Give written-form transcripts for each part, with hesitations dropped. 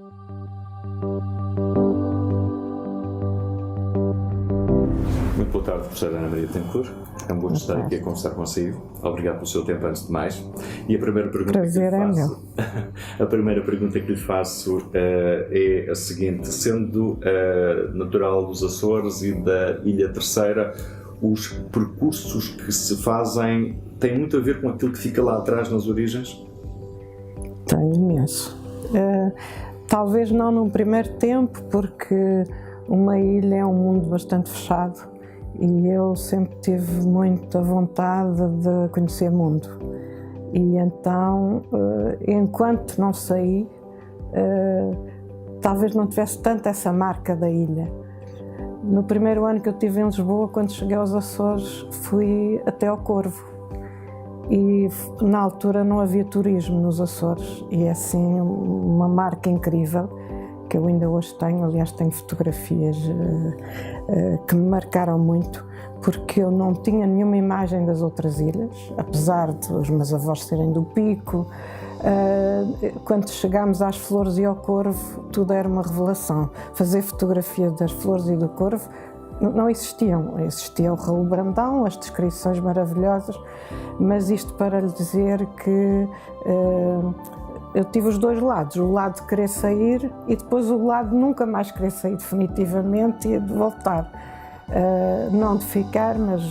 Muito boa tarde, professora Ana Maria Tencourt. É um gosto estar aqui a conversar consigo. Obrigado pelo seu tempo, antes de mais. E a primeira pergunta a primeira pergunta que lhe faço é a seguinte: sendo natural dos Açores e da Ilha Terceira, os percursos que se fazem têm muito a ver com aquilo que fica lá atrás nas origens? Tem imenso. Talvez não num primeiro tempo, porque uma ilha é um mundo bastante fechado e eu sempre tive muita vontade de conhecer o mundo. E então, enquanto não saí, talvez não tivesse tanto essa marca da ilha. No primeiro ano que eu estive em Lisboa, quando cheguei aos Açores, fui até ao Corvo. E na altura não havia turismo nos Açores e é assim uma marca incrível que eu ainda hoje tenho. Aliás, tenho fotografias que me marcaram muito, porque eu não tinha nenhuma imagem das outras ilhas, apesar dos meus avós serem do Pico. Quando chegámos às Flores e ao Corvo, tudo era uma revelação. Fazer fotografia das Flores e do Corvo não existiam. Existia o Raul Brandão, as descrições maravilhosas, mas isto para lhe dizer que eu tive os dois lados, o lado de querer sair e depois o lado de nunca mais querer sair definitivamente e de voltar. Não de ficar, mas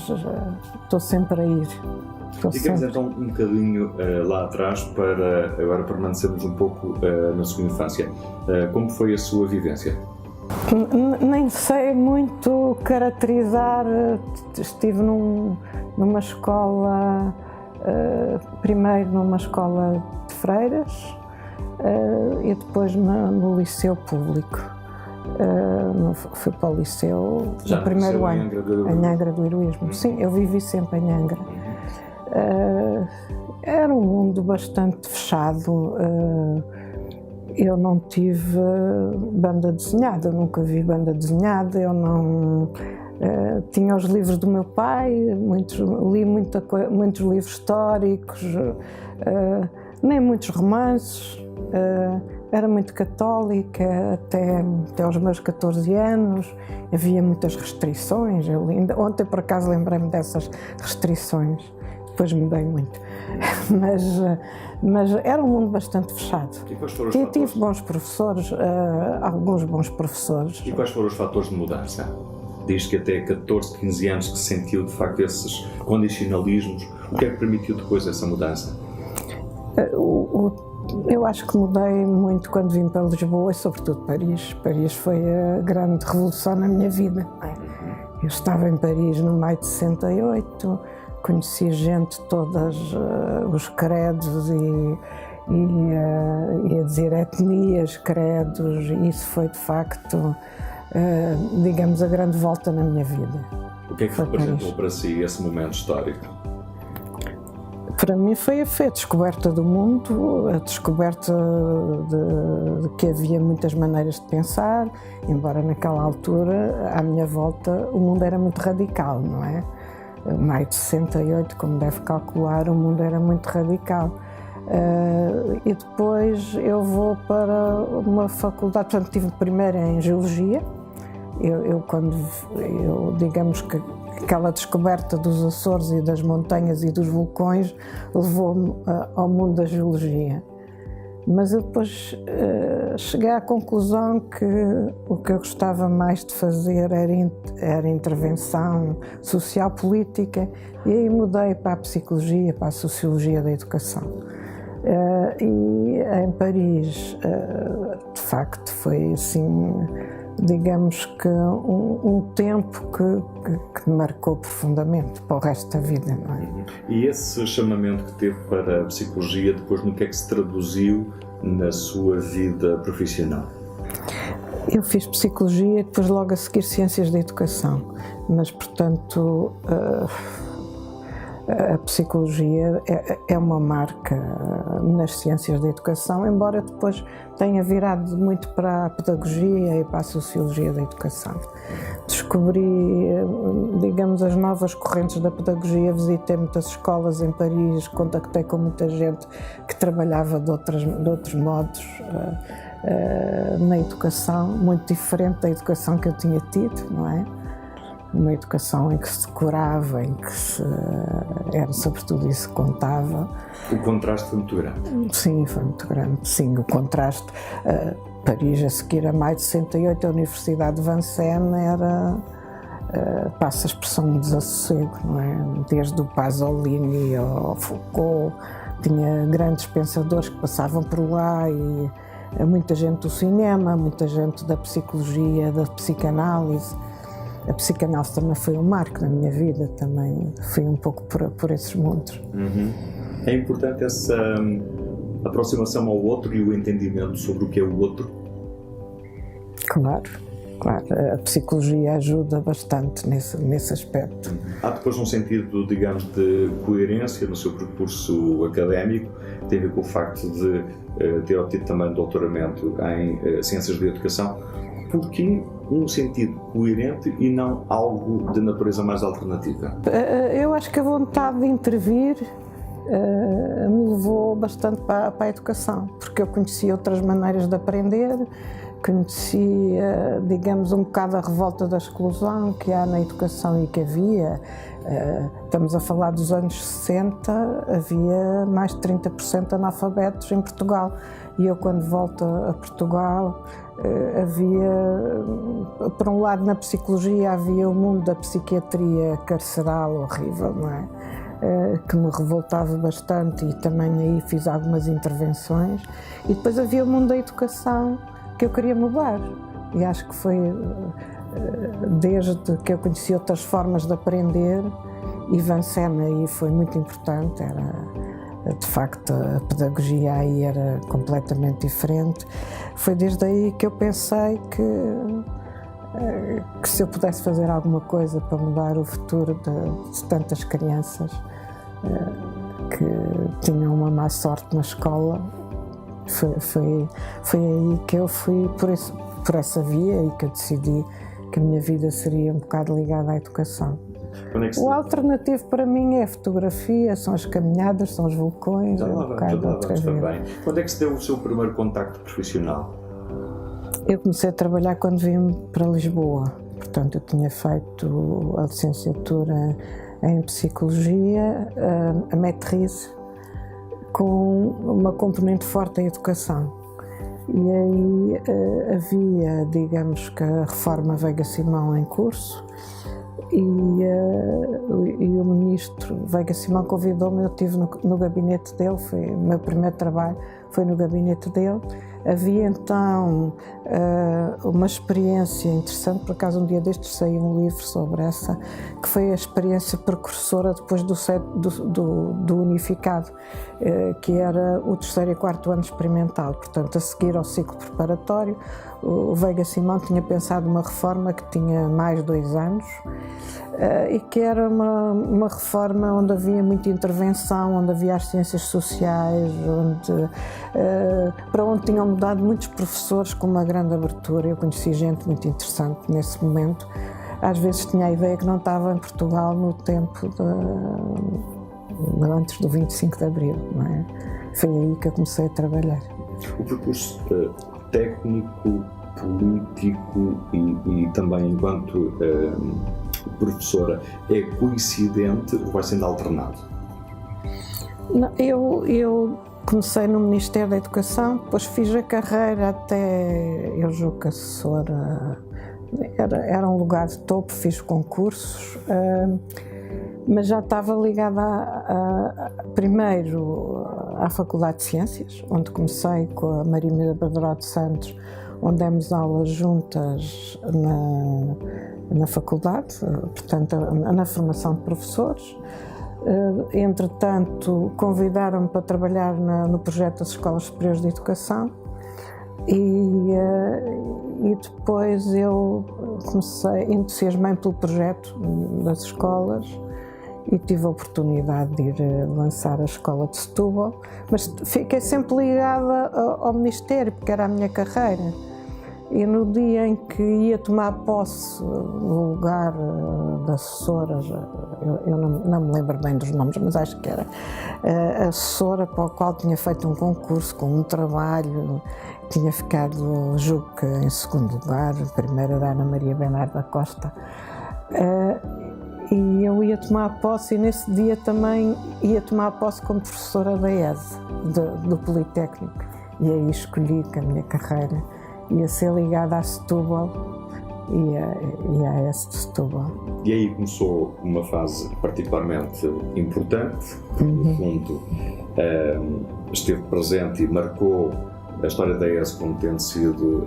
estou sempre a ir. Digamos então um bocadinho lá atrás para agora permanecermos um pouco na sua infância. Como foi a sua vivência? Nem sei muito caracterizar. Estive numa escola, primeiro numa escola de freiras e depois no liceu público. Fui para o liceu no primeiro ano, em Angra do Heroísmo. Sim, eu vivi sempre em Angra. Era um mundo bastante fechado. Eu não tive banda desenhada, eu nunca vi banda desenhada, eu não... tinha os livros do meu pai, li muitos livros históricos, nem muitos romances, era muito católica até aos meus 14 anos, havia muitas restrições. Ontem por acaso lembrei-me dessas restrições, depois mudei muito, mas era um mundo bastante fechado. E quais foram os fatores? Tive bons professores, alguns bons professores. E quais foram os fatores de mudança? Diz que até 14, 15 anos que sentiu de facto esses condicionalismos. O que é que permitiu depois essa mudança? Eu acho que mudei muito quando vim para Lisboa e sobretudo Paris. Paris foi a grande revolução na minha vida. Eu estava em Paris no maio de 68, conheci gente de todos os credos e a dizer etnias, credos, e isso foi de facto, digamos, a grande volta na minha vida. O que é que representou para si esse momento histórico? Para mim foi a descoberta do mundo, a descoberta de que havia muitas maneiras de pensar, embora naquela altura, à minha volta, o mundo era muito radical, não é? Maio de 68, como deve calcular, o mundo era muito radical. E depois eu vou para uma faculdade, portanto tive primeiro em Geologia. Digamos que aquela descoberta dos Açores e das montanhas e dos vulcões levou-me ao mundo da Geologia. Mas eu depois cheguei à conclusão que o que eu gostava mais de fazer era intervenção social-política, e aí mudei para a Psicologia, para a Sociologia da Educação. E em Paris, de facto, foi assim, digamos que um tempo que me marcou profundamente para o resto da vida, não é? E esse chamamento que teve para a Psicologia, depois no que é que se traduziu na sua vida profissional? Eu fiz Psicologia e depois logo a seguir Ciências da Educação, mas portanto a Psicologia é uma marca nas Ciências da Educação, embora depois tenha virado muito para a Pedagogia e para a Sociologia da Educação. Descobri, digamos, as novas correntes da Pedagogia, visitei muitas escolas em Paris, contactei com muita gente que trabalhava de outros modos, na educação, muito diferente da educação que eu tinha tido, não é? Uma educação em que se decorava, em que era sobretudo isso que contava. O contraste foi muito grande? Sim, foi muito grande. Sim, o contraste. Paris, a seguir a maio de 68, a Universidade de Vincennes era, passa a expressão, um desassossego, não é? Desde o Pasolini ao Foucault, tinha grandes pensadores que passavam por lá e muita gente do cinema, muita gente da psicologia, da psicanálise. A psicanálise também foi um marco na minha vida, também fui um pouco por esses mundos. É importante essa aproximação ao outro e o entendimento sobre o que é o outro? Claro, claro. A psicologia ajuda bastante nesse aspecto. Há depois um sentido, digamos, de coerência no seu percurso académico, tem a ver com o facto de ter obtido também doutoramento em Ciências da Educação. Porquê um sentido coerente e não algo de natureza mais alternativa? Eu acho que a vontade de intervir me levou bastante para a educação, porque eu conheci outras maneiras de aprender, conheci, digamos, um bocado a revolta da exclusão que há na educação e que havia. Estamos a falar dos anos 60, havia mais de 30% de analfabetos em Portugal. E eu, quando volto a Portugal, havia, por um lado, na psicologia, havia o mundo da psiquiatria carceral horrível, não é? Que me revoltava bastante e também aí fiz algumas intervenções. E depois havia o mundo da educação que eu queria mudar. E acho que foi desde que eu conheci outras formas de aprender, e Vincennes aí foi muito importante. De facto, a pedagogia aí era completamente diferente. Foi desde aí que eu pensei que se eu pudesse fazer alguma coisa para mudar o futuro de tantas crianças que tinham uma má sorte na escola, foi aí que eu fui por essa via e que eu decidi que a minha vida seria um bocado ligada à educação. O alternativo para mim é a fotografia, são as caminhadas, são os vulcões, também. Quando é que se deu o seu primeiro contacto profissional? Eu comecei a trabalhar quando vim para Lisboa, portanto eu tinha feito a licenciatura em Psicologia, a maîtrise, com uma componente forte em educação. E aí havia, digamos, que a reforma Veiga Simão em curso, e o ministro Veiga Simão convidou-me, eu estive no gabinete dele, o meu primeiro trabalho foi no gabinete dele. Havia então uma experiência interessante, por acaso um dia destes saiu um livro sobre essa, que foi a experiência precursora depois do unificado, que era o 3º e 4º ano experimental, portanto a seguir ao ciclo preparatório. O Veiga Simão tinha pensado uma reforma que tinha mais 2 anos e que era uma reforma onde havia muita intervenção, onde havia as ciências sociais, para onde tinham mudado muitos professores com uma grande abertura. Eu conheci gente muito interessante nesse momento. Às vezes tinha a ideia que não estava em Portugal no tempo antes do 25 de Abril, não é? Foi aí que eu comecei a trabalhar. O percurso técnico, político e também enquanto professora é coincidente ou vai sendo alternado? Não, eu comecei no Ministério da Educação, depois fiz a carreira até, eu julgo que assessora, era um lugar de topo, fiz concursos, mas já estava ligada primeiro à Faculdade de Ciências, onde comecei com a Maria Badró de Santos, onde demos aulas juntas na faculdade, portanto, na formação de professores. Entretanto, convidaram-me para trabalhar no projeto das Escolas Superiores de Educação e depois eu entusiasmei-me pelo projeto das escolas e tive a oportunidade de ir lançar a escola de Setúbal, mas fiquei sempre ligada ao Ministério, porque era a minha carreira. E no dia em que ia tomar posse no lugar da assessora, eu não me lembro bem dos nomes, mas acho que era a assessora para a qual tinha feito um concurso com um trabalho, tinha ficado, julgo que em segundo lugar, a primeira era Ana Maria Bernardo da Costa. E eu ia tomar posse, e nesse dia também ia tomar posse como professora da ESE, do Politécnico. E aí escolhi que a minha carreira ia ser ligada à Setúbal e à ESE de Setúbal. E aí começou uma fase particularmente importante, que no fundo esteve presente e marcou a história da ESE como tendo sido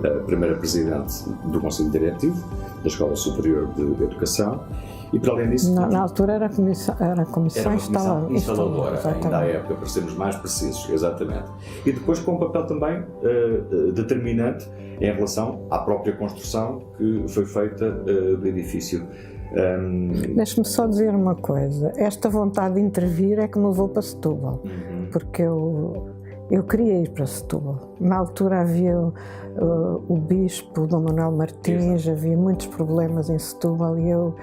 a primeira presidente do Conselho Diretivo da Escola Superior de Educação, e para além disso... Na altura era a comissão instaladora, ainda à época, para sermos mais precisos, exatamente. E depois com um papel também determinante em relação à própria construção que foi feita do edifício. Deixe-me só dizer uma coisa, esta vontade de intervir é que me levou para Setúbal, porque eu queria ir para Setúbal. Na altura havia o bispo Dom Manuel Martins, havia muitos problemas em Setúbal e eu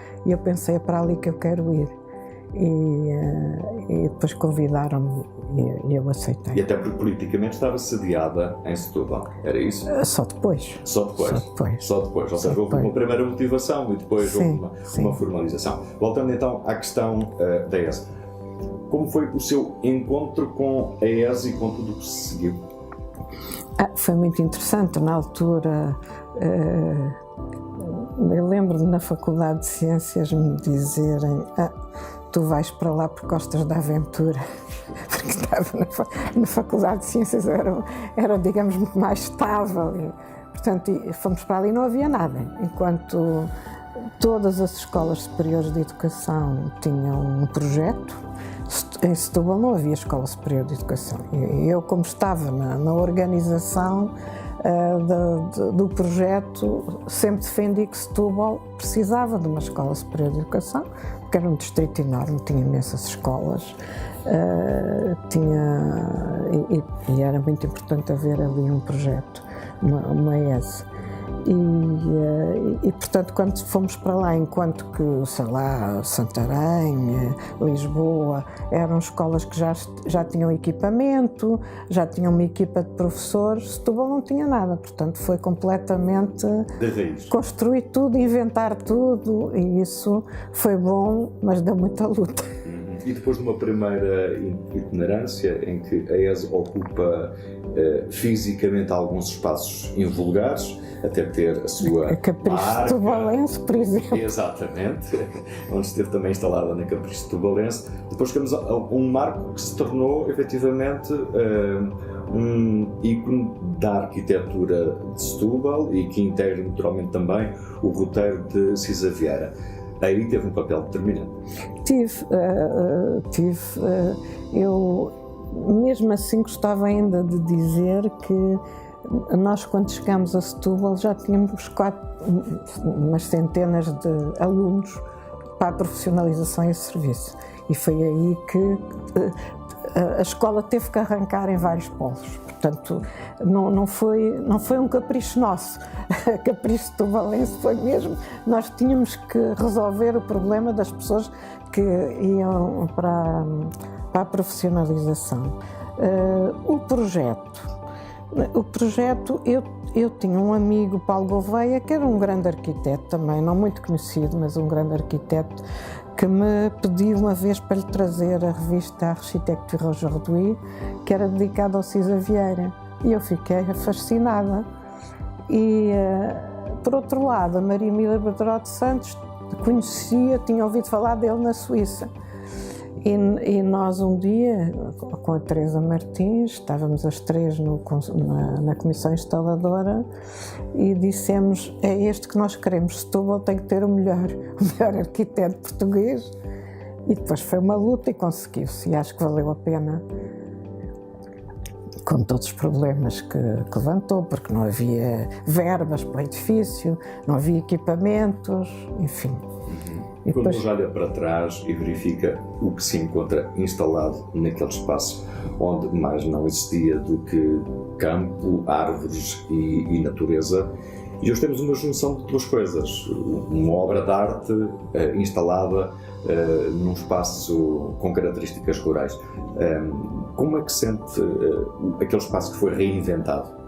pensei, é para ali que eu quero ir. E depois convidaram-me e eu aceitei. E até porque politicamente estava sediada em Setúbal, era isso? Só depois. Só depois. Ou seja, houve uma primeira motivação e depois houve uma formalização. Voltando então à questão da ESE. Como foi o seu encontro com a ESE e com tudo o que se seguiu? Foi muito interessante. Na altura, eu lembro-me na Faculdade de Ciências me dizerem tu vais para lá por Costas da Aventura, porque estava na Faculdade de Ciências, era digamos, muito mais estável. E, portanto, fomos para ali e não havia nada. Enquanto todas as escolas superiores de educação tinham um projeto, em Setúbal não havia Escola Superior de Educação. Eu, como estava na organização do projeto, sempre defendi que Setúbal precisava de uma Escola Superior de Educação, porque era um distrito enorme, tinha imensas escolas, e era muito importante haver ali um projeto, uma ESE. E portanto, quando fomos para lá, enquanto que, sei lá, Santarém, Lisboa, eram escolas que já tinham equipamento, já tinham uma equipa de professores, Setúbal não tinha nada, portanto foi completamente construir tudo, inventar tudo, e isso foi bom, mas deu muita luta. E depois de uma primeira itinerância em que a ESE ocupa fisicamente alguns espaços invulgares, até ter a sua a Capricho Tubalense, por exemplo. Exatamente, onde esteve também instalada na Capricho Tubalense. Depois chegamos a um marco que se tornou efetivamente um ícone da arquitetura de Setúbal e que integra naturalmente também o roteiro de Cisa Vieira. Aí teve um papel determinante. Tive. Eu, mesmo assim, gostava ainda de dizer que nós, quando chegámos a Setúbal, já tínhamos umas centenas de alunos para a profissionalização e esse serviço. E foi aí que a escola teve que arrancar em vários polos. Portanto, não foi um capricho nosso. A Capricho Tubalense foi mesmo. Nós tínhamos que resolver o problema das pessoas que iam para a profissionalização. O projeto, eu tinha um amigo, Paulo Gouveia, que era um grande arquiteto também, não muito conhecido, mas um grande arquiteto, que me pediu uma vez para lhe trazer a revista Architecture Aujourd'hui, que era dedicada ao Cisa Vieira, e eu fiquei fascinada. E, por outro lado, a Maria Emília Bertró de Santos conhecia, tinha ouvido falar dele na Suíça. E nós um dia, com a Teresa Martins, estávamos as três na comissão instaladora e dissemos, é este que nós queremos, Setúbal tem que ter o melhor arquiteto português. E depois foi uma luta e conseguiu-se, e acho que valeu a pena. com todos os problemas que levantou, porque não havia verbas para o edifício, não havia equipamentos, enfim. E depois, quando olha para trás e verifica o que se encontra instalado naquele espaço, onde mais não existia do que campo, árvores e natureza, e hoje temos uma junção de duas coisas, uma obra de arte instalada num espaço com características rurais. Como é que sente aquele espaço que foi reinventado?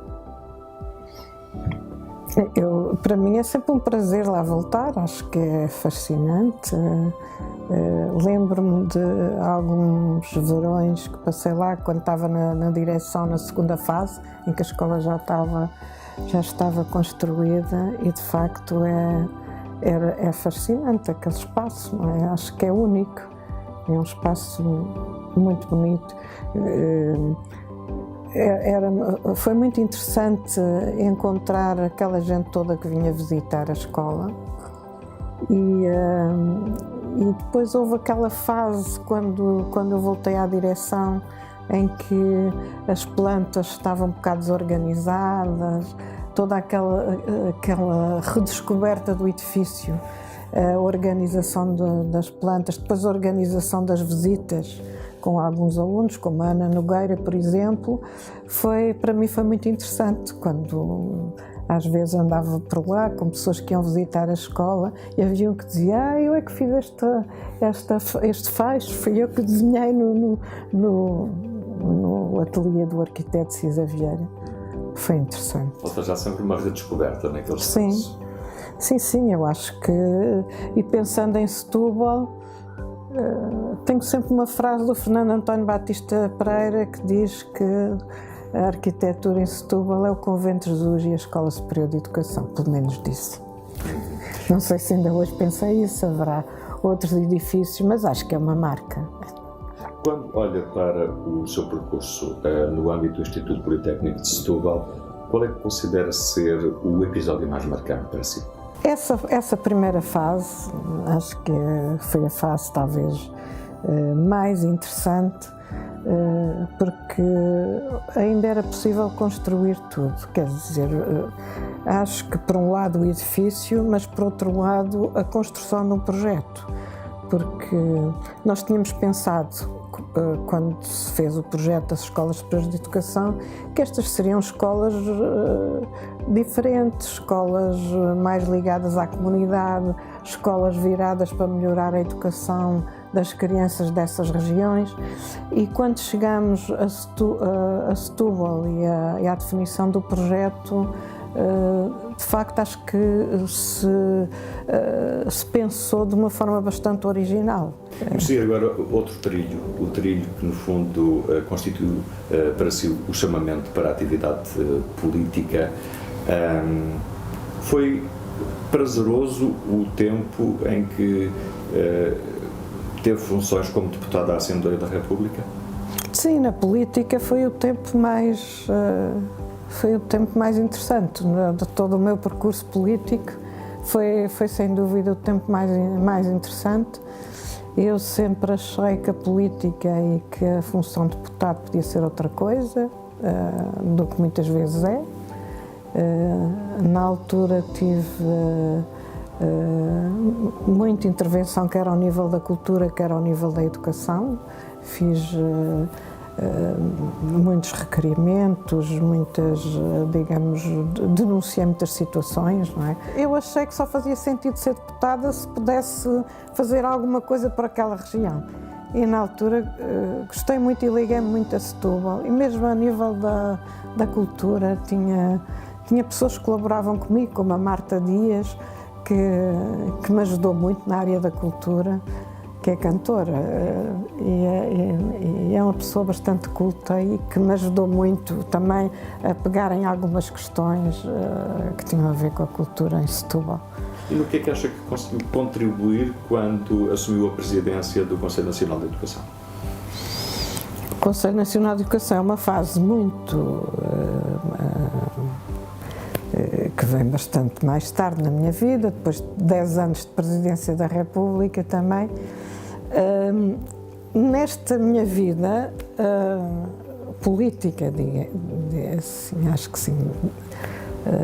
Para mim é sempre um prazer lá voltar, acho que é fascinante. Lembro-me de alguns verões que passei lá quando estava na direção na segunda fase, em que a escola já estava construída, e de facto é fascinante aquele espaço, não é? Acho que é único, é um espaço muito bonito. Foi muito interessante encontrar aquela gente toda que vinha visitar a escola e depois houve aquela fase quando eu voltei à direção em que as plantas estavam um bocado desorganizadas, toda aquela redescoberta do edifício, a organização das plantas, depois a organização das visitas com alguns alunos, como a Ana Nogueira, por exemplo, para mim foi muito interessante, quando às vezes andava por lá com pessoas que iam visitar a escola e havia um que dizia: eu é que fiz este faixa, fui eu que desenhei no ateliê do arquiteto Cisa Vieira. Foi interessante. Ou seja, há sempre uma redescoberta naqueles espaços. Sim, eu acho que, e pensando em Setúbal, tenho sempre uma frase do Fernando António Batista Pereira que diz que a arquitetura em Setúbal é o Convento de Jesus e a Escola Superior de Educação, pelo menos disse. Não sei se ainda hoje pensei isso, haverá outros edifícios, mas acho que é uma marca. Quando olha para o seu percurso no âmbito do Instituto Politécnico de Setúbal, qual é que considera ser o episódio mais marcante para si? Essa primeira fase, acho que foi a fase talvez mais interessante, porque ainda era possível construir tudo. Quer dizer, acho que por um lado o edifício, mas por outro lado a construção de um projeto, porque nós tínhamos pensado, quando se fez o projeto das Escolas Superiores de Educação, que estas seriam escolas diferentes, escolas mais ligadas à comunidade, escolas viradas para melhorar a educação das crianças dessas regiões, e quando chegamos a Setúbal e à definição do projeto, de facto acho que se pensou de uma forma bastante original. Vamos seguir agora outro trilho, o trilho que no fundo constitui para si o chamamento para a atividade política. Foi prazeroso o tempo em que teve funções como deputado da Assembleia da República? Sim, na política foi o tempo mais interessante de todo o meu percurso político. Foi sem dúvida o tempo mais interessante. Eu sempre achei que a política e que a função de deputado podia ser outra coisa do que muitas vezes é. Na altura tive muita intervenção, quer ao nível da cultura, quer ao nível da educação. Fiz muitos requerimentos, denunciei muitas situações, não é? Eu achei que só fazia sentido ser deputada se pudesse fazer alguma coisa por aquela região. E na altura gostei muito e liguei-me muito a Setúbal. E mesmo a nível da cultura, tinha pessoas que colaboravam comigo, como a Marta Dias, que me ajudou muito na área da cultura, que é cantora, e é uma pessoa bastante culta e que me ajudou muito também a pegar em algumas questões que tinham a ver com a cultura em Setúbal. E no que é que acha que conseguiu contribuir quando assumiu a presidência do Conselho Nacional de Educação? O Conselho Nacional de Educação é uma fase que vem bastante mais tarde na minha vida, depois de 10 anos de presidência da República também. Nesta minha vida, política, assim, acho que sim.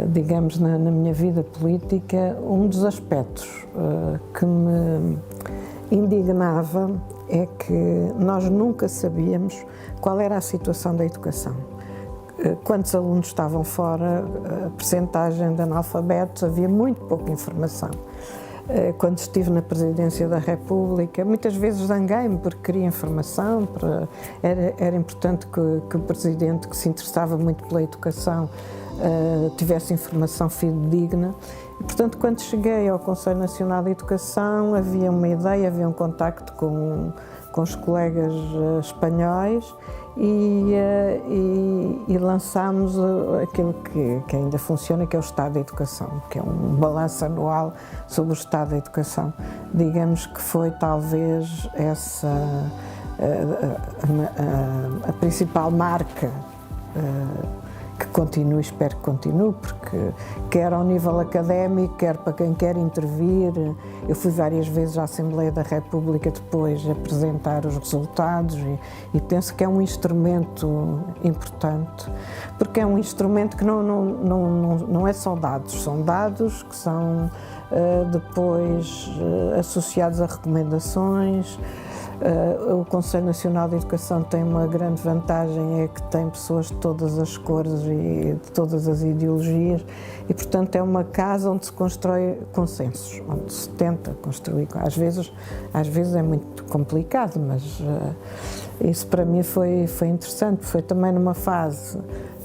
Digamos, na minha vida política, um dos aspectos que me indignava é que nós nunca sabíamos qual era a situação da educação. Quantos alunos estavam fora, a percentagem de analfabetos, havia muito pouca informação. Quando estive na Presidência da República, muitas vezes zanguei-me porque queria informação, era importante que o Presidente, que se interessava muito pela educação, tivesse informação fidedigna. E, portanto, quando cheguei ao Conselho Nacional de Educação, havia uma ideia, havia um contacto com os colegas espanhóis e lançámos aquilo que ainda funciona, que é o Estado da Educação, que é um balanço anual sobre o Estado da Educação. Digamos que foi talvez essa a principal marca que continue, espero que continue, porque quer ao nível académico, quer para quem quer intervir. Eu fui várias vezes à Assembleia da República depois apresentar os resultados e penso que é um instrumento importante, porque é um instrumento que não é só dados, são dados que são depois associados a recomendações. O Conselho Nacional de Educação tem uma grande vantagem, é que tem pessoas de todas as cores e de todas as ideologias e, portanto, é uma casa onde se constrói consensos, onde se tenta construir. Às vezes é muito complicado, mas isso para mim foi interessante. Foi também numa fase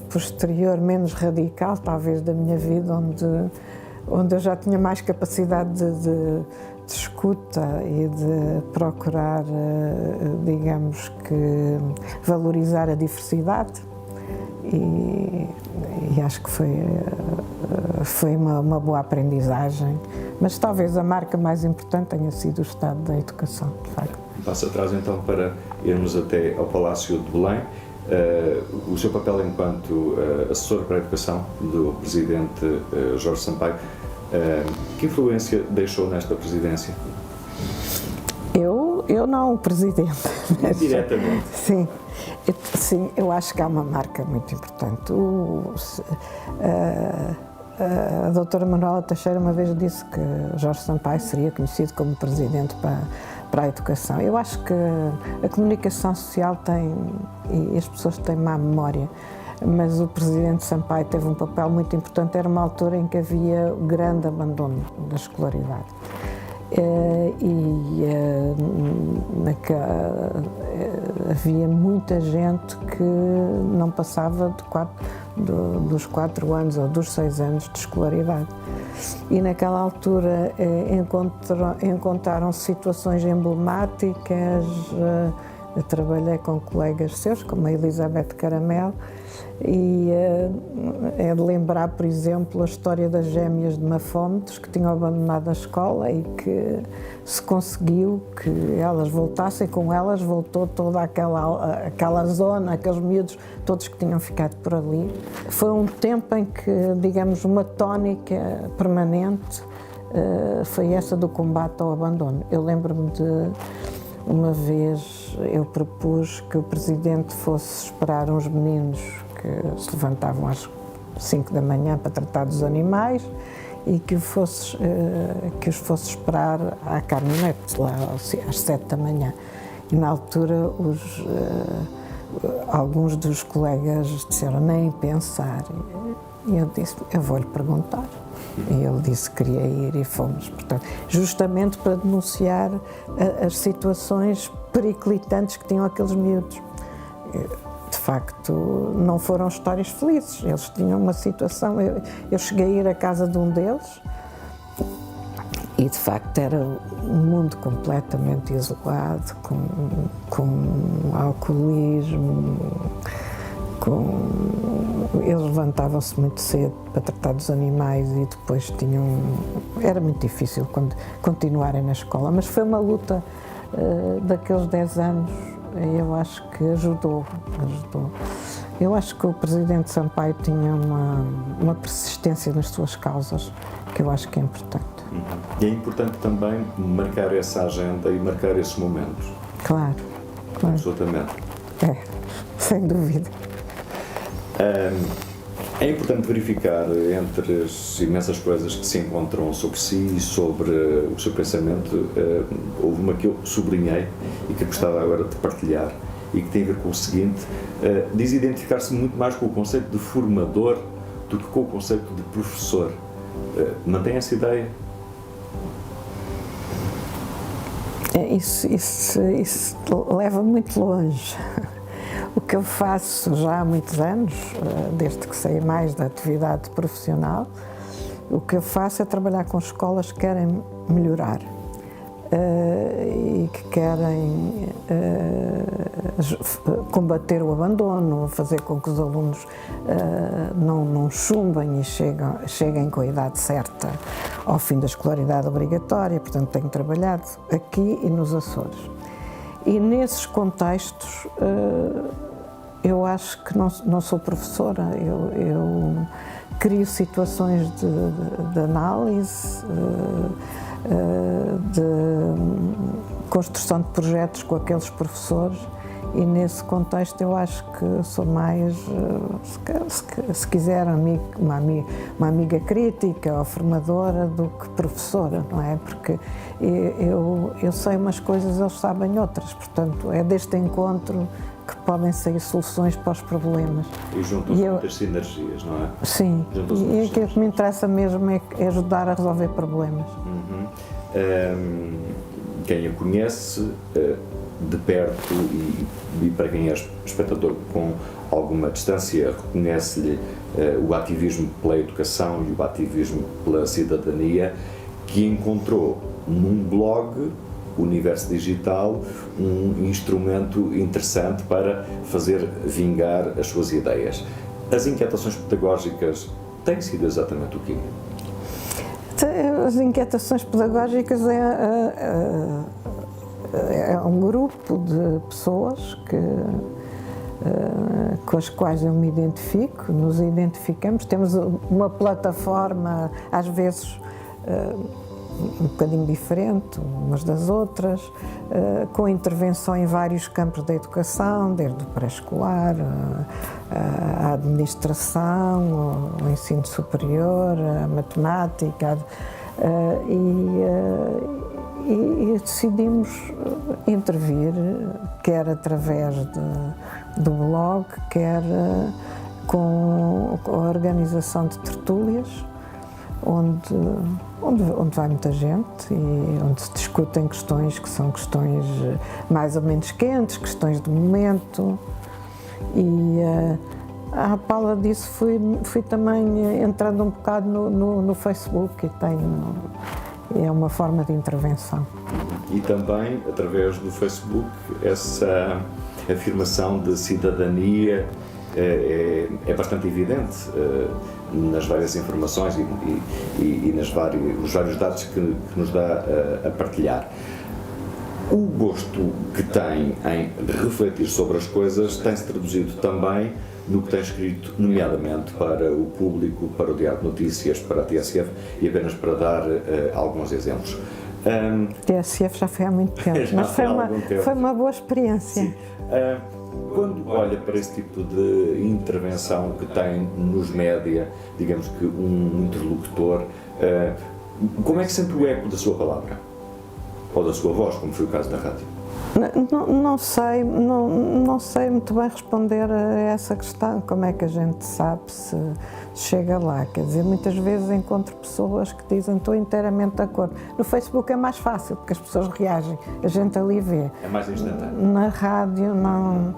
posterior, menos radical, talvez, da minha vida, onde eu já tinha mais capacidade de escuta e de procurar, digamos que, valorizar a diversidade e acho que foi uma boa aprendizagem, mas talvez a marca mais importante tenha sido o Estado da Educação, de facto. Passo atrás então para irmos até ao Palácio de Belém. O seu papel enquanto assessor para a educação do Presidente Jorge Sampaio, que influência deixou nesta presidência? Eu não, o Presidente. Diretamente. Sim, eu acho que há uma marca muito importante. A doutora Manuela Teixeira uma vez disse que Jorge Sampaio seria conhecido como Presidente para a educação. Eu acho que a comunicação social e as pessoas têm má memória, mas o Presidente Sampaio teve um papel muito importante. Era uma altura em que havia grande abandono da escolaridade havia muita gente que não passava dos 4 anos ou dos 6 anos de escolaridade. E naquela altura encontraram-se situações emblemáticas. Eu trabalhei com colegas seus, como a Elizabeth Caramel, e é de lembrar, por exemplo, a história das gêmeas de Mafómetros que tinham abandonado a escola e que se conseguiu que elas voltassem, com elas voltou toda aquela zona, aqueles miúdos todos que tinham ficado por ali. Foi um tempo em que, digamos, uma tónica permanente foi essa do combate ao abandono. Eu lembro-me de uma vez eu propus que o Presidente fosse esperar uns meninos que se levantavam às 5 da manhã para tratar dos animais e que os fosse esperar à caminhonete lá às 7 da manhã. E na altura alguns dos colegas disseram nem pensar. E eu disse, eu vou-lhe perguntar. E ele disse que queria ir e fomos, portanto, justamente para denunciar as situações periclitantes que tinham aqueles miúdos. De facto, não foram histórias felizes, eles tinham uma situação. Eu cheguei a ir à casa de um deles e, de facto, era um mundo completamente isolado, com alcoolismo, eles levantavam-se muito cedo para tratar dos animais e depois era muito difícil continuarem na escola, mas foi uma luta daqueles 10 anos e eu acho que ajudou. Eu acho que o Presidente Sampaio tinha uma persistência nas suas causas que eu acho que é importante. E é importante também marcar essa agenda e marcar esses momentos. Claro. Absolutamente. sem dúvida. É importante verificar, entre as imensas coisas que se encontram sobre si e sobre o seu pensamento, houve uma que eu sublinhei e que gostava agora de partilhar e que tem a ver com o seguinte: diz identificar-se muito mais com o conceito de formador do que com o conceito de professor. Mantém essa ideia? Isso leva muito longe. O que eu faço já há muitos anos, desde que saí mais da atividade profissional, o que eu faço é trabalhar com escolas que querem melhorar e que querem combater o abandono, fazer com que os alunos não chumbem e cheguem com a idade certa ao fim da escolaridade obrigatória. Portanto, tenho trabalhado aqui e nos Açores. E nesses contextos, eu acho que não sou professora, eu crio situações de análise, de construção de projetos com aqueles professores, e nesse contexto eu acho que sou mais, se quiser, uma amiga crítica ou formadora do que professora, não é? Porque eu sei umas coisas, eles sabem outras, portanto é deste encontro que podem sair soluções para os problemas. E juntam-se muitas sinergias, não é? Sim, e aquilo que me interessa mesmo é ajudar a resolver problemas. Quem a conhece de perto e para quem é espectador com alguma distância, reconhece-lhe o ativismo pela educação e o ativismo pela cidadania, que encontrou num blog, Universo Digital, um instrumento interessante para fazer vingar as suas ideias. As inquietações pedagógicas têm sido exatamente o quê? As inquietações pedagógicas é um grupo de pessoas com as quais eu me identifico, nos identificamos, temos uma plataforma, às vezes um bocadinho diferente umas das outras, com intervenção em vários campos da educação, desde o pré-escolar, a administração, o ensino superior, a matemática, e decidimos intervir, quer através do blog, quer com a organização de tertúlias, onde vai muita gente e onde se discutem questões que são questões mais ou menos quentes, questões de momento. E à pala disso fui também entrando um bocado no Facebook, e é uma forma de intervenção. E também, através do Facebook, essa afirmação de cidadania é bastante evidente nas várias informações e nos vários dados que nos dá a partilhar. O gosto que tem em refletir sobre as coisas tem-se traduzido também no que tem escrito, nomeadamente para o Público, para o Diário de Notícias, para a TSF, e apenas para dar alguns exemplos. TSF já foi há muito tempo, mas foi uma boa experiência. Sim. Quando olha para esse tipo de intervenção que tem nos média, digamos que um interlocutor, como é que sente o eco da sua palavra? Ou da sua voz, como foi o caso da rádio? Não sei muito bem responder a essa questão, como é que a gente sabe se chega lá. Quer dizer, muitas vezes encontro pessoas que dizem estou inteiramente de acordo. No Facebook é mais fácil, porque as pessoas reagem, a gente ali vê. É mais instantâneo. Na rádio não,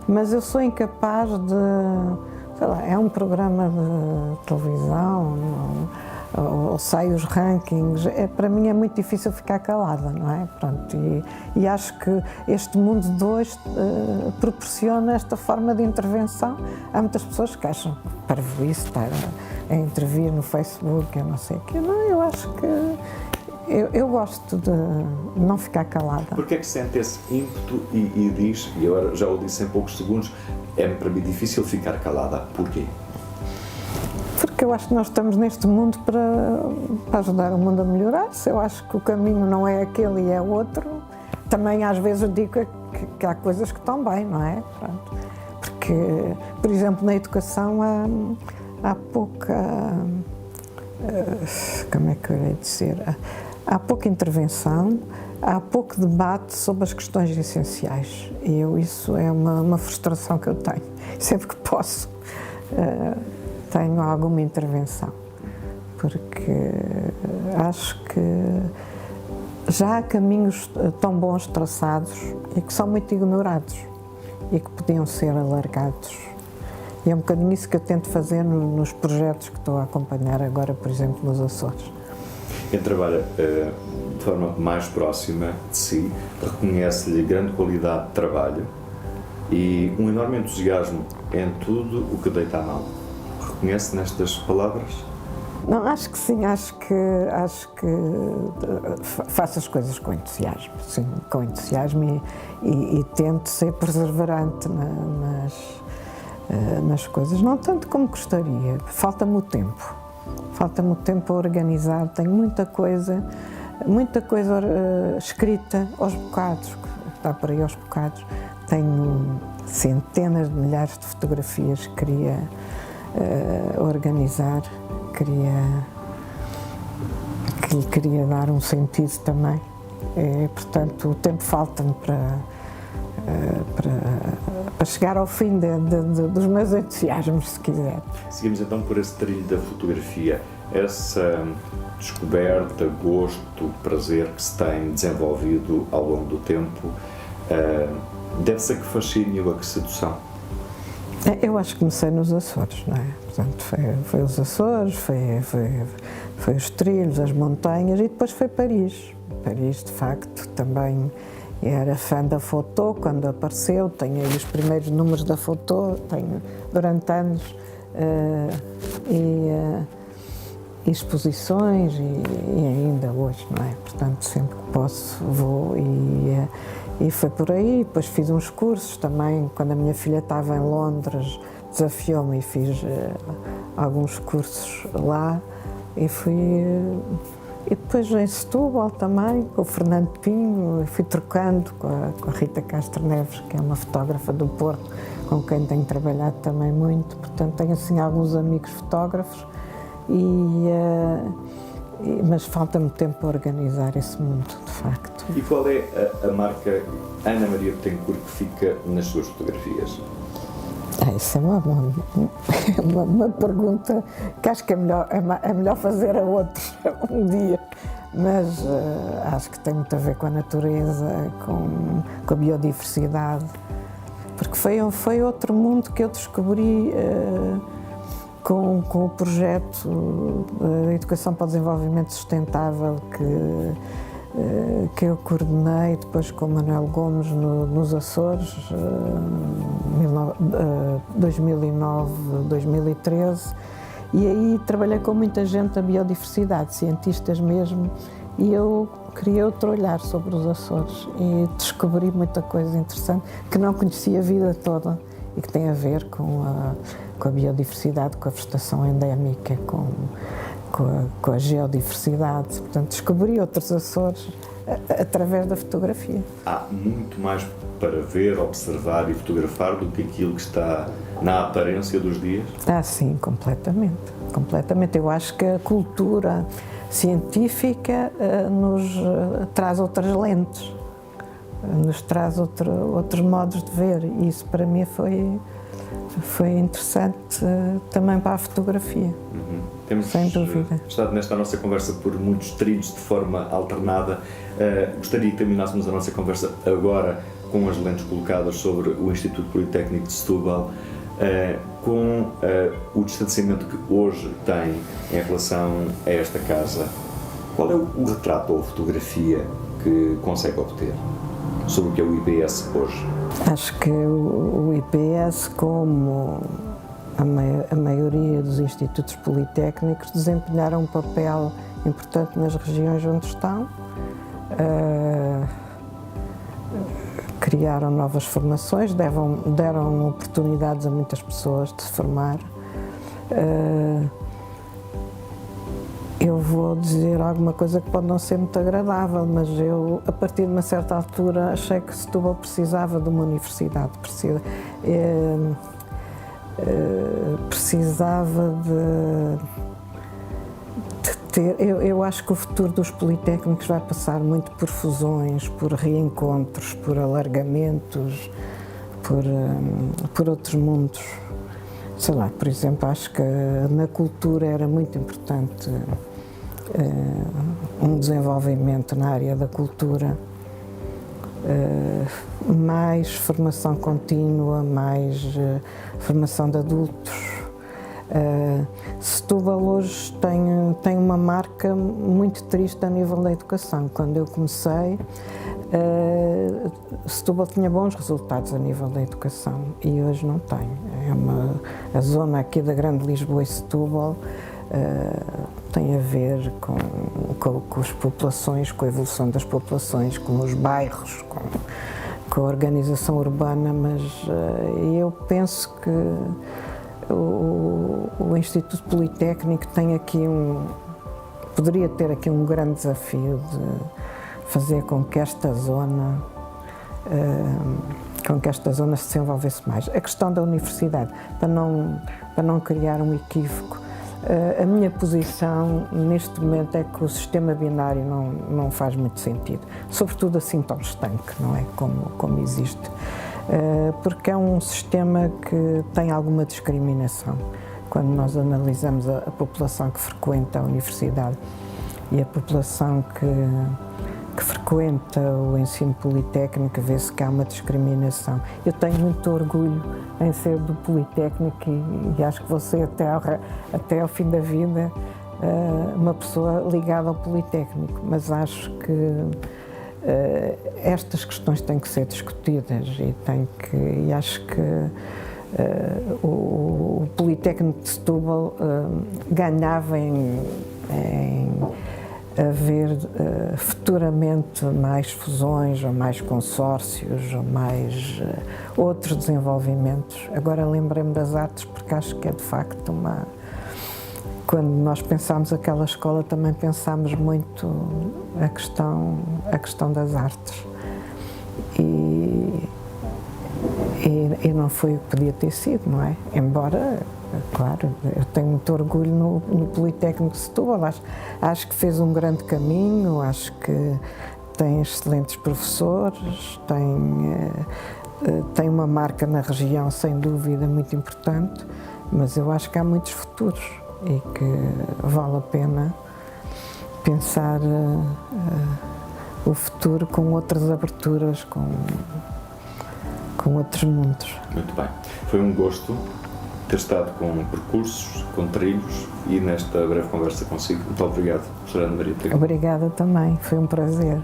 mas eu sou incapaz de, sei lá, é um programa de televisão, ou sai os rankings, para mim é muito difícil ficar calada, não é? Pronto, e acho que este mundo de hoje proporciona esta forma de intervenção. Há muitas pessoas que acham que parvoíce estar a intervir no Facebook, eu não sei o quê. Não, eu acho que eu gosto de não ficar calada. Porquê é que sente esse ímpeto e diz, e eu já o disse em poucos segundos, é para mim difícil ficar calada? Porquê? Porque eu acho que nós estamos neste mundo para ajudar o mundo a melhorar-se. Eu acho que o caminho não é aquele e é outro. Também às vezes eu digo que há coisas que estão bem, não é? Pronto. Porque porque, por exemplo, na educação há pouca, como é que eu ia dizer, há pouca intervenção, há pouco debate sobre as questões essenciais, e isso é uma frustração que eu tenho. Sempre que posso, tenho alguma intervenção, porque acho que já há caminhos tão bons traçados e que são muito ignorados e que podiam ser alargados. E é um bocadinho isso que eu tento fazer nos projetos que estou a acompanhar agora, por exemplo, nos Açores. Quem trabalha de forma mais próxima de si reconhece-lhe grande qualidade de trabalho e um enorme entusiasmo em tudo o que deita à mão. Reconhece nestas palavras? Não, acho que sim, acho que faço as coisas com entusiasmo, sim, com entusiasmo e tento ser perseverante nas coisas, não tanto como gostaria, falta-me o tempo a organizar, tenho muita coisa escrita aos bocados, está por aí aos bocados, tenho centenas de milhares de fotografias que queria organizar, queria dar um sentido também, portanto o tempo falta-me para chegar ao fim dos meus entusiasmos, se quiser. Seguimos então por esse trilho da fotografia, essa descoberta, gosto, prazer que se tem desenvolvido ao longo do tempo, deve-se a que fascínio, a que sedução? Eu acho que comecei nos Açores, não é? Portanto, foi os Açores, foi os trilhos, as montanhas e depois foi Paris. Paris, de facto, também era fã da Foto quando apareceu, tenho aí os primeiros números da Foto, tenho durante anos, e exposições e ainda hoje, não é? Portanto, sempre que posso vou e foi por aí. Depois fiz uns cursos também, quando a minha filha estava em Londres, desafiou-me e fiz alguns cursos lá e depois em Setúbal também, com o Fernando Pinho, fui trocando com a Rita Castro Neves, que é uma fotógrafa do Porto, com quem tenho trabalhado também muito, portanto tenho assim alguns amigos fotógrafos, mas falta-me tempo para organizar esse mundo, de facto. E qual é a marca Ana Maria Betancourt que fica nas suas fotografias? Isso é uma pergunta que acho que é melhor fazer a outros um dia, mas acho que tem muito a ver com a natureza, com a biodiversidade, porque foi outro mundo que eu descobri com o projeto da Educação para o Desenvolvimento Sustentável que eu coordenei depois com o Manuel Gomes nos Açores, 2009, 2013, e aí trabalhei com muita gente da biodiversidade, cientistas mesmo, e eu queria outro olhar sobre os Açores e descobri muita coisa interessante que não conhecia a vida toda e que tem a ver com a biodiversidade, com a vegetação endémica, com a geodiversidade. Portanto, descobri outros Açores através da fotografia. Há muito mais para ver, observar e fotografar do que aquilo que está na aparência dos dias? Sim, completamente. Completamente. Eu acho que a cultura científica nos traz outras lentes, nos traz outros modos de ver, e isso para mim foi interessante também para a fotografia. Temos sem dúvida estado nesta nossa conversa por muitos trilhos de forma alternada. Gostaria que terminássemos a nossa conversa agora com as lentes colocadas sobre o Instituto Politécnico de Setúbal, com o distanciamento que hoje tem em relação a esta casa. Qual é o retrato ou a fotografia que consegue obter sobre o que é o IPS hoje? Acho que o IPS, como a maioria dos institutos politécnicos, desempenharam um papel importante nas regiões onde estão, criaram novas formações, deram oportunidades a muitas pessoas de se formar. Eu vou dizer alguma coisa que pode não ser muito agradável, mas eu, a partir de uma certa altura, achei que Setúbal precisava de uma universidade. precisava de ter. Eu acho que o futuro dos politécnicos vai passar muito por fusões, por reencontros, por alargamentos, por outros mundos. Sei lá, por exemplo, acho que na cultura era muito importante um desenvolvimento na área da cultura, mais formação contínua, mais formação de adultos. Setúbal hoje tem uma marca muito triste a nível da educação. Quando eu comecei, Setúbal tinha bons resultados a nível da educação e hoje não tem. A zona aqui da Grande Lisboa e Setúbal tem a ver com as populações, com a evolução das populações, com os bairros, com a organização urbana, mas eu penso que o Instituto Politécnico tem aqui poderia ter aqui um grande desafio de fazer com que esta zona se desenvolvesse mais. A questão da universidade, para não criar um equívoco, a minha posição neste momento é que o sistema binário não faz muito sentido, sobretudo assim tão estanque, não é? Como existe. Porque é um sistema que tem alguma discriminação. Quando nós analisamos a população que frequenta a universidade e a população que frequenta o ensino politécnico, vê-se que há uma discriminação. Eu tenho muito orgulho em ser do Politécnico e acho que vou ser até ao fim da vida uma pessoa ligada ao Politécnico, mas acho que estas questões têm que ser discutidas e acho que o Politécnico de Setúbal ganhava em haver futuramente mais fusões ou mais consórcios ou mais outros desenvolvimentos. Agora lembrei-me das artes porque acho que é de facto quando nós pensámos aquela escola também pensámos muito a questão das artes e não foi o que podia ter sido, não é? Embora, claro, eu tenho muito orgulho no Politécnico de Setúbal, acho que fez um grande caminho, acho que tem excelentes professores, tem uma marca na região sem dúvida muito importante, mas eu acho que há muitos futuros e que vale a pena pensar o futuro com outras aberturas, com outros mundos. Muito bem. Foi um gosto ter estado com percursos, com trilhos e nesta breve conversa consigo. Muito obrigado, Sra. Ana Maria Trigo. Obrigada também, foi um prazer.